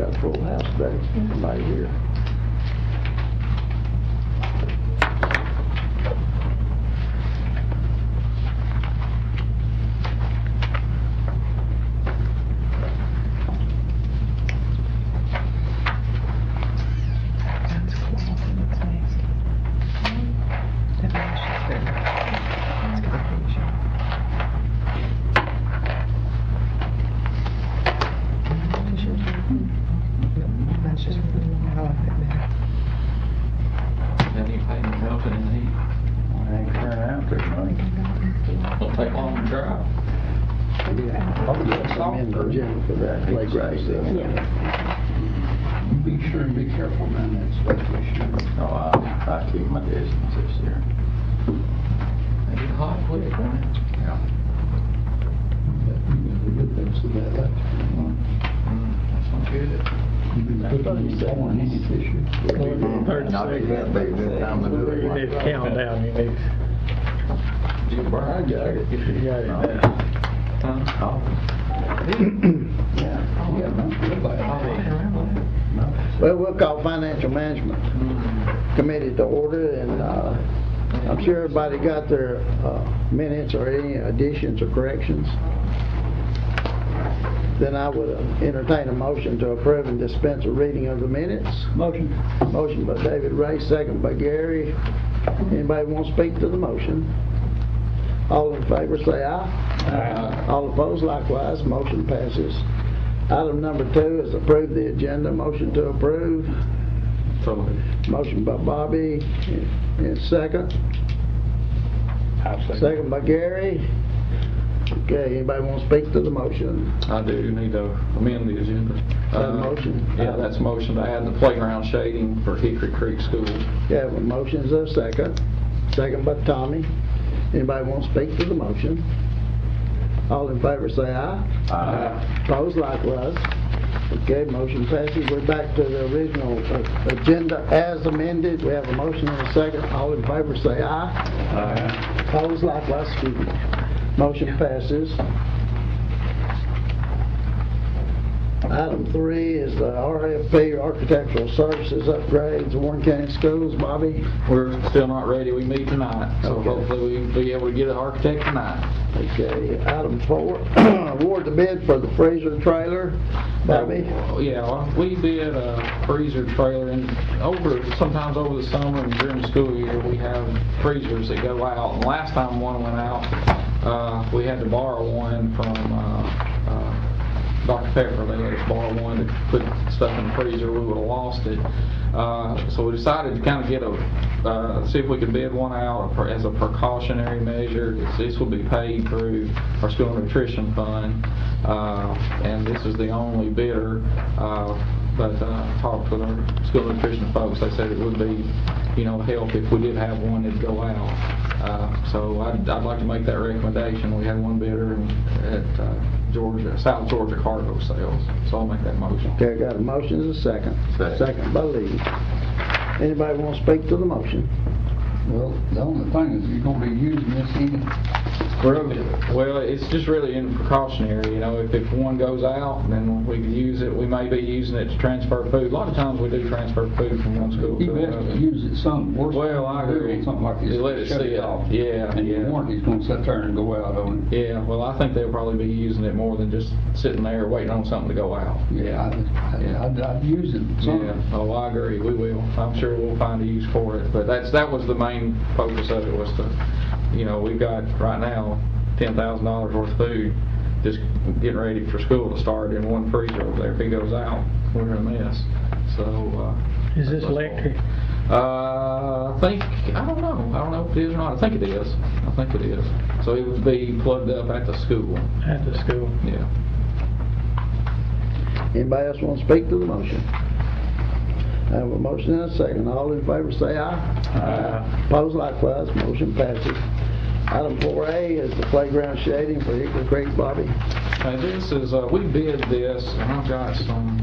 got a full house today, somebody here. Then you pay me melting in the heat. I ain't turning out there, money. Don't take long to drive. I'll get some in the gym for that play grass thing. Be sure and be careful, man, that's especially sure. Oh, I keep my distance this year. They get hot quick, right? Yeah. The good things about that. That's not good. You've been putting these corn in it this year. Not that big this time to do it. You need to count down, you need. I got it. You got it now. Huh? Yeah, not good by Oh, I it. didn't remember that. Well, we'll call Financial Management Committee to order, and I'm sure everybody got their minutes or any additions or corrections. Then I would entertain a motion to approve and dispense a reading of the minutes. Motion. Motion by David Ray, second by Gary. Anybody want to speak to the motion? All in favor say aye. Aye. All opposed likewise, motion passes. Item number 2 is approve the agenda. Motion to approve. So moved. Motion by Bobby, and second. Second by Gary. Okay, anybody want to speak to the motion? I do need to amend the agenda. That a motion? Yeah, that's a motion to add the playground shading for Hickory Creek School. Okay, well, motion's a second. Second by Tommy. Anybody want to speak to the motion? All in favor say aye. Aye. Opposed likewise. Okay, motion passes. We're back to the original agenda as amended. We have a motion and a second. All in favor say aye. Aye. Opposed likewise. Excuse me. Motion passes. Item 3 is the RFP, Architectural Services Upgrades, Warren County Schools. Bobby? We're still not ready. We meet tonight, so Okay. hopefully we'll be able to get an architect tonight. Okay, item 4, award the bid for the freezer trailer. Bobby? Yeah, well, we did a freezer trailer, and sometimes over the summer and during the school year, we have freezers that go out. And last time one went out, we had to borrow one from Dr. Pepper. They let us borrow one to put stuff in the freezer. We would have lost it. So we decided to kind of get see if we could bid one out as a precautionary measure. This will be paid through our school nutrition fund, and this is the only bidder. But talked with our school nutrition folks. They said it would be, help if we did have one that'd go out. So I'd like to make that recommendation. We had one bidder at South Georgia Cargo Sales. So I'll make that motion. Okay, got a motion and a second. Second. Second by Lee. Anybody want to speak to the motion? Well, the only thing is you're gonna be using this in Well, it's just really in precautionary, if one goes out, then we can use it. We may be using it to transfer food. A lot of times we do transfer food from one school You to best another. use it some, worse. Well, I agree. Something like this. You let it shut sit. off. Yeah, And your yeah. warranty's gonna sit there and go out on it. Yeah, well, I think they'll probably be using it more than just sitting there waiting on something to go out. Yeah, I'd use it some. Yeah, oh, I agree, we will. I'm sure we'll find a use for it, but that was the main focus of it, was to, we've got right now $10,000 worth of food just getting ready for school to start in one freezer over there. If it goes out, we're in a mess. So, Is this electric? I don't know if it is or not. I think it is. So it would be plugged up at the school. At the school? Yeah. Anybody else want to speak to the motion? I have a motion and a second. All in favor say aye. Aye. Opposed likewise, motion passes. Item 4A is the playground shading for Hickory Creek. Bobby? This is, we bid this, and I've got some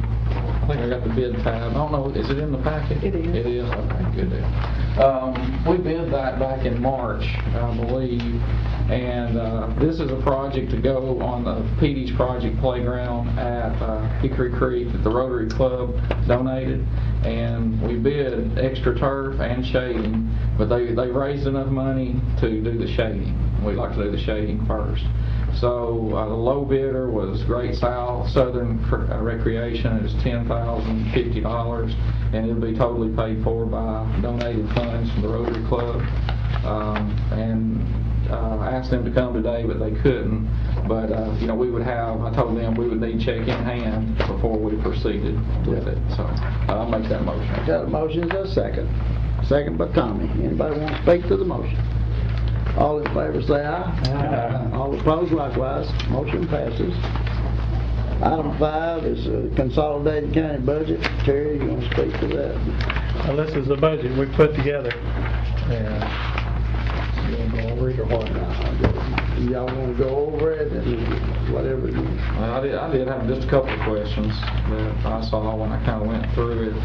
I think I got the bid tab. I don't know, is it in the packet? It is. It is, okay, good deal. We bid that back in March, I believe, and this is a project to go on the PD's project playground at Hickory Creek that the Rotary Club donated, and we bid extra turf and shading, but they raised enough money to do the shading. We'd like to do the shading first. So the low bidder was Great Southern Recreation. It was $10,050, and it'll be totally paid for by donated funds from the Rotary Club. I asked them to come today, but they couldn't. But you know, I told them we would need check in hand before we proceeded with it. So I'll make that motion. Got a motion, is there a second? Second by Tommy. Anybody want to speak to the motion? All in favor say aye. Aye. All opposed likewise. Motion passes. Item 5 is consolidated county budget. Terry, you want to speak to that? Well, this is the budget we put together. And you want to go over it or what? Y'all want to go over it and whatever you... I did have just a couple of questions that I saw when I kind of went through it.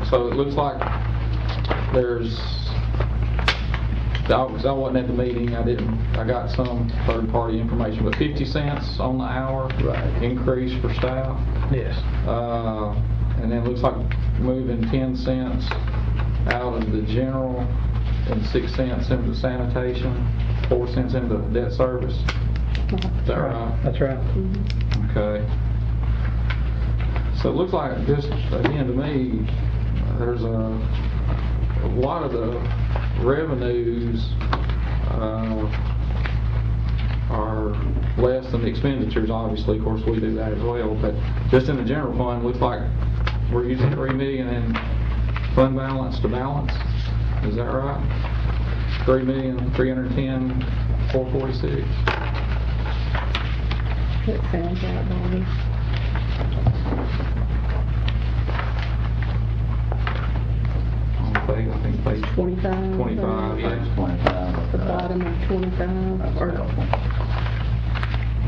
So it looks like there's, I wasn't at the meeting, I got some third-party information, but 50 cents on the hour Right. increase for staff. Yes. And then it looks like moving 10 cents out of the general and 6 cents into sanitation, 4 cents into debt service. Is that right? That's right. Okay. So it looks like, just again to me, there's a lot of the revenues are less than the expenditures, obviously. Of course, we do that as well. But just in the general fund, looks like we're using $3 million in fund balance to balance. Is that right? $3,310,446. That sounds right, Bobby. I think page 25. 25, yeah. 25. The bottom of 25, or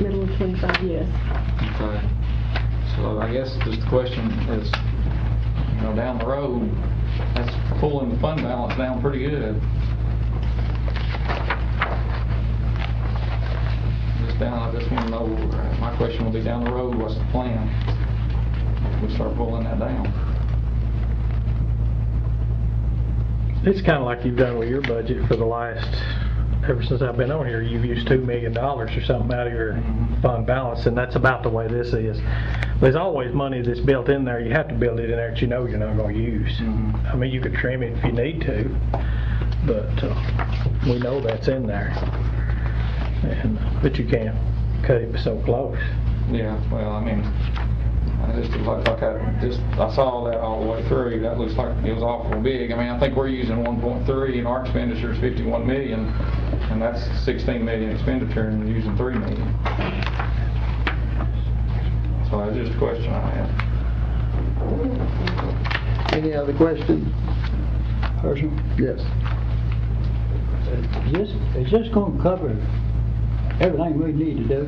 middle of 25, yes. Okay. So I guess just the question is, you know, down the road, that's pulling the fund balance down pretty good. Just down, I just want to know, my question will be down the road, what's the plan? We start pulling that down. It's kind of like you've done with your budget for the last, ever since I've been on here, you've used $2 million or something out of your fund balance, and that's about the way this is. There's always money that's built in there. You have to build it in there that you know you're not going to use. I mean, you could trim it if you need to, but we know that's in there. And but you can't cut it so close. Yeah, well, I mean, I just looked like I saw that all the way through. That looks like it was awful big. I mean, I think we're using 1.3 and our expenditure is 51 million, and that's 16 million expenditure and we're using 3 million. So that's just a question I had. Any other questions? Herschel, Yes. is this going to cover everything we need to do?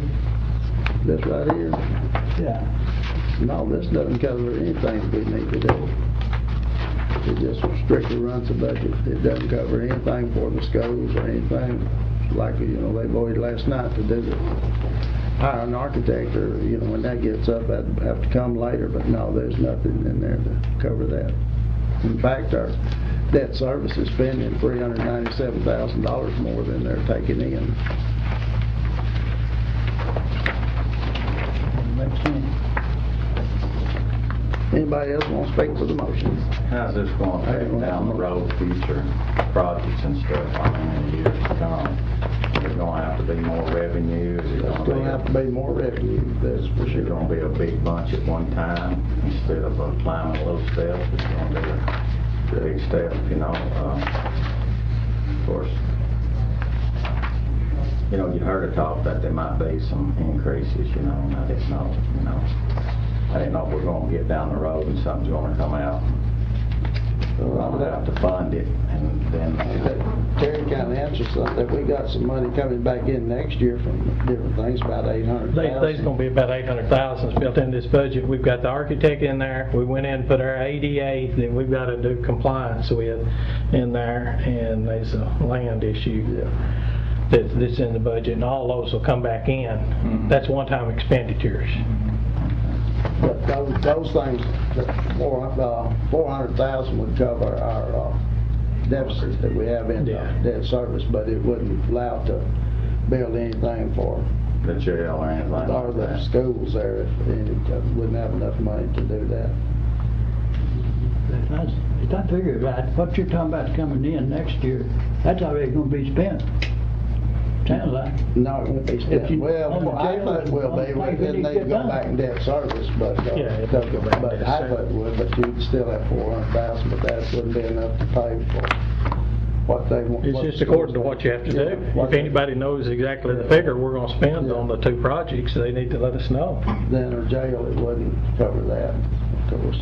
This right here? Yeah. No, this doesn't cover anything we need to do. It just strictly runs the budget. It doesn't cover anything for the schools or anything. Like, you know, they voted last night to do the hire an architect, or, you know, when that gets up, that'd have to come later, but no, there's nothing in there to cover that. In fact, our debt service is spending $397,000 more than they're taking in. Makes sense. Anybody else want to speak to the motion? How's this going to affect down the road, future projects and stuff, I mean, in years to come? Is it going to have to be more revenue? Is it It's going to have to be more revenue, that's for Is it sure. going to be a big bunch at one time instead of climbing little steps? It's going to be a big step, you know. Of course, you know, you heard her talk that there might be some increases, you know, and I didn't know, you know. I didn't know if we're going to get down the road and something's going to come out We'll have to fund it, and then, Terry kind of answered something, that we got some money coming back in next year from different things, about $800,000. There's gonna be about 800,000 built in this budget. We've got the architect in there. We went in and put our ADA that we've got to do compliance with in there, and there's a land issue that's in the budget, and all those will come back in. That's one-time expenditures. But those things, that 400,000 would cover our deficits that we have in Yeah. debt service, but it wouldn't allow to build anything for the jail or anything or like the that. schools there, if it wouldn't have enough money to do that. If I figure right, what you're talking about coming in next year, that's already gonna be spent. Sounds like. No, it won't be If spent. you- Well, on the I jail, thought it will on the be, place then it they get go done. back in debt service, but, Yeah, it does go back in but debt I service. thought it would, but you'd still have 400,000, but that wouldn't be enough to pay for what they want. It's just according to what you have to do. If anybody knows exactly the figure we're gonna spend on the two projects, they need to let us know. Then or jail, it wouldn't cover that, of course.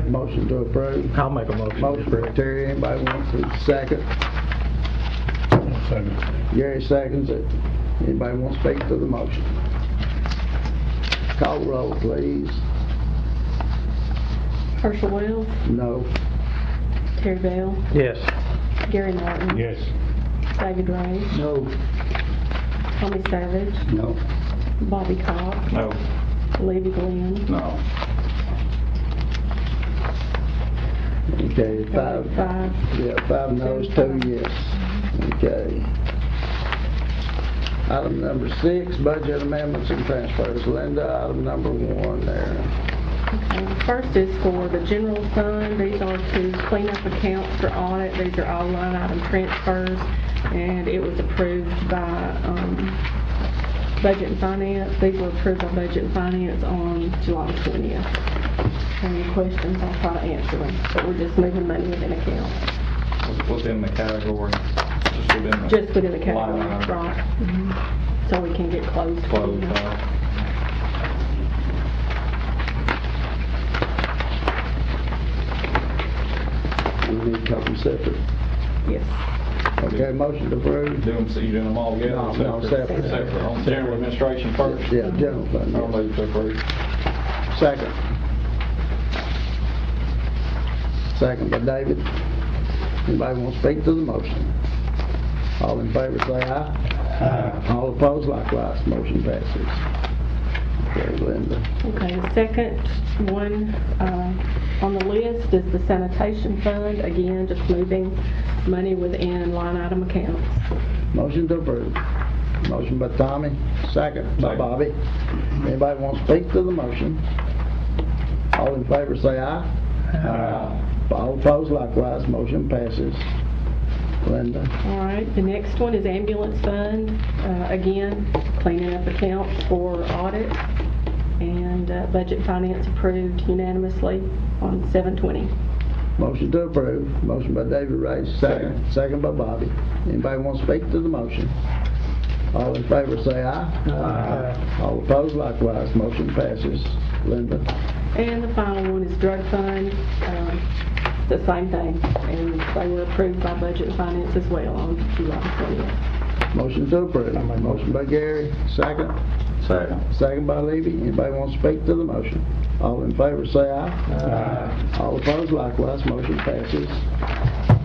Motion to approve. I'll make a motion. Motion by Terry, anybody want to second? Gary seconds it. Anybody want to speak to the motion? Call roll, please. Herschel Wells, No. Terry Bell, Yes. Gary Martin. Yes. David Ray, No. Tommy Savage, No. Bobby Cox, No. Levy Glenn, No. Okay, five. 5 no's, 2 yes. Okay. Item number 6, budget amendments and transfers. Linda, item number 1 there. Okay, the first is for the general fund. These are to clean up accounts for audit. These are all line item transfers, and it was approved by Budget and Finance. These were approved by Budget and Finance on July 20th. Any questions, I'll try to answer them. But we're just moving money within accounts. Within the category, just within the. Just within the category, line item. right. So we can get closed. Closed out. We need to them separate. Yes. Okay, motion to approve. Do them, so you doing them all together? No, separate. Separate, on general administration first? Yeah, general fund, I'll yes. move to approve. Second. Second by David. Anybody want to speak to the motion? All in favor say aye. Aye. All opposed likewise, motion passes. Okay, Linda. Okay, the second one on the list is the sanitation fund. Again, just moving money within line item accounts. Motion to approve. Motion by Tommy, second by Second. Bobby. Anybody want to speak to the motion? All in favor say aye. Aye. All opposed likewise, motion passes. Linda. All right, the next one is ambulance fund. Again, cleaning up accounts for audit, and Budget and Finance approved unanimously on 7/20. Motion to approve. Motion by David Ray, second. Second by Bobby. Anybody want to speak to the motion? All in favor say aye. Aye. All opposed likewise, motion passes. Linda. And the final one is drug fund. The same thing, and they were approved by Budget and Finance as well on July 20th. Motion to approve. Motion by Gary, second. Second. Second by Levy. Anybody want to speak to the motion? All in favor say aye. Aye. All opposed likewise, motion passes.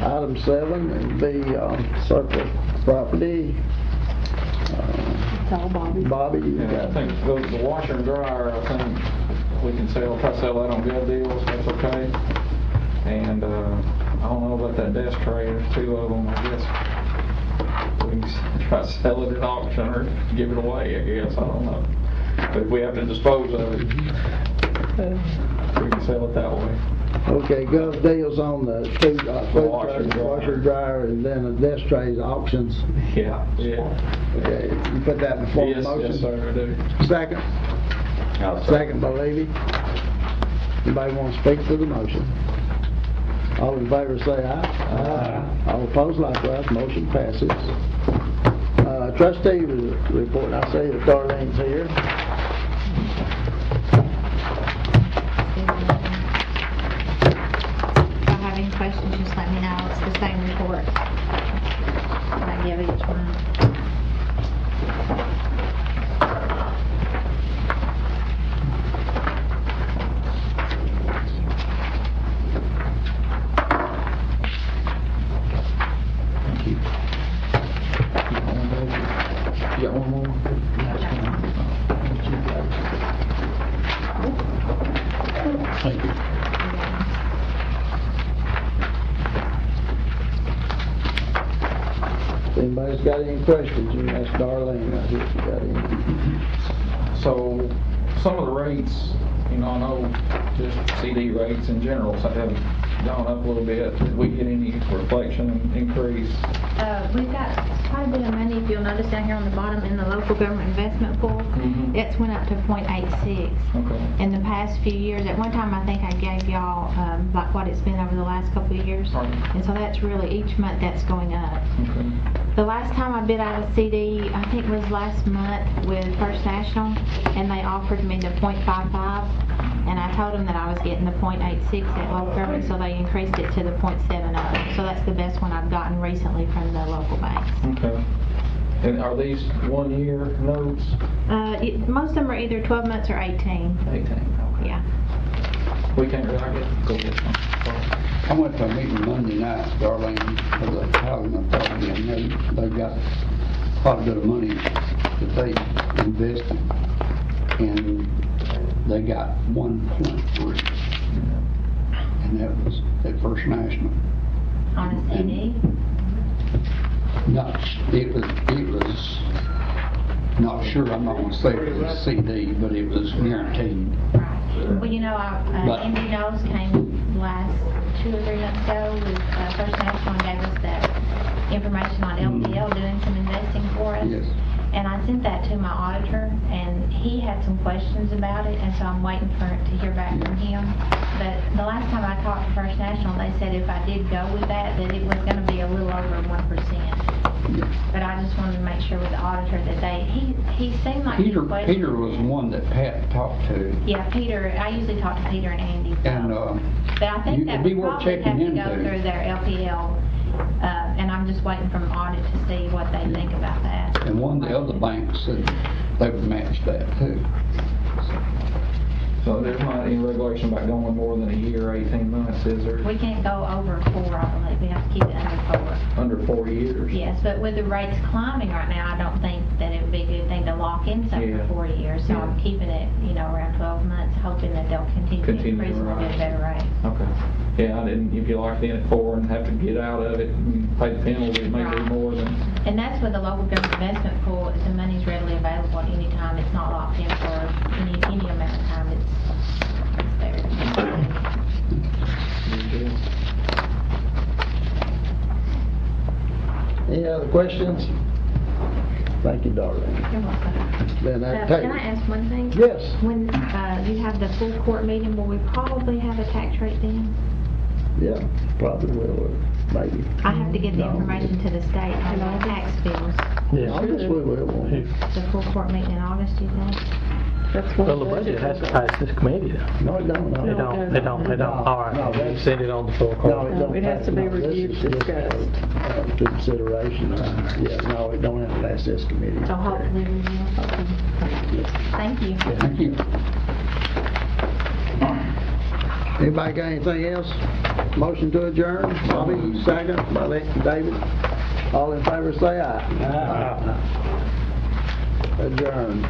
Item 7 is the surplus property. It's all Bobby. Bobby, you Yeah, I got think the washer and dryer, I think we can sell, try to sell that on good deals, that's okay. And, I don't know about that desk tray, there's 2 of them, I guess. We can try to sell it at auction or give it away, I guess, I don't know. But if we have to dispose of it, we can sell it that way. Okay, good deals on the food Washer and truck, dryer. washer dryer, and then the desk trays auctions. Yeah. Okay, you put that in the form of Yes, motion? yes, sir, I do. Second. I'll Second by Levy. Anybody want to speak to the motion? All in favor say aye. Aye. All opposed likewise, motion passes. Trustee report, I see that Darlene's here. the same report I give each month. Thank you. You got one more? Thank you. If anybody's got any questions, you can ask Darlene out here if you got any. So, some of the rates, you know, I know just CD rates in general have gone up a little bit. Did we get any reflection and increase? We've got quite a bit of money, if you'll notice down here on the bottom, in the local government investment pool. Mhm. It's went up to .86. Okay. In the past few years, at one time, I think I gave y'all, like what it's been over the last couple of years. Right. And so that's really, each month that's going up. Okay. The last time I bid out a CD, I think was last month with First National, and they offered me the .55, and I told them that I was getting the .86 at local government, so they increased it to the .70. So that's the best one I've gotten recently from the local banks. Okay. And are these 1-year notes? Most of them are either 12 months or 18. 18, okay. Yeah. We can't really, I guess, go get some. I went to a meeting Monday night, Darlene, for the housing authority, and they've got quite a bit of money that they invested, and they got 1.3, and that was at First National. On a CD? No, it was, not sure, I'm not gonna say it was CD, but it was guaranteed. Right. Well, you know, But- Andy Knowles came last 2 or 3 months ago with First National and gave us that information on LPL doing some investing for us. Yes. And I sent that to my auditor, and he had some questions about it, and so I'm waiting to hear back from him. But the last time I talked to First National, they said if I did go with that it was gonna be a little over 1%. But I just wanted to make sure with the auditor that he seemed like he questioned. Peter was one that Pat talked to, Yeah, Peter, I usually talk to Peter and Andy. so. and, But I think it'd that be would worth probably have checking to go into. through their LPL, and I'm just waiting from audit to see what they think about that. And one of the other banks said they would match that too. So there's not any regulation about going more than a year, 18 months, is there? We can't go over 4, I believe, we have to keep it under 4. Under 4 years? Yes, but with the rates climbing right now, I don't think that it would be a good thing to lock in something Yeah. for 4 years. So I'm Yeah. keeping it, around 12 months, hoping that they'll continue to increase and we'll get a better rate. Okay. Yeah, I didn't, if you locked in at 4 and have to get out of it and pay the penalty, it may be Right. more than, And that's with the local government investment pool, the money's readily available at any time. It's not locked in for any amount of time. It's there. Any other questions? Thank you, Darlene. You're welcome. Then I Can take I ask one thing? Yes. When you have the full court meeting, will we probably have a tax rate then? Yeah, probably will, maybe. I have to get the information to the state on the tax bills. Yeah. August we will, won't we? The full court meeting in August, you think? That's what Well, the budget has to pass this committee though. No, it don't, no. They don't. All right, No, you that's- send it on the full No, court. it don't. It has to be pass. No, this reviewed, is just, discussed. To consideration, yeah, no, it don't have to pass this committee. So hopefully we will. Thank you. Thank you. Anybody got anything else? Motion to adjourn, Bobby, second, by David. All in favor, say aye. Aye. Adjourn.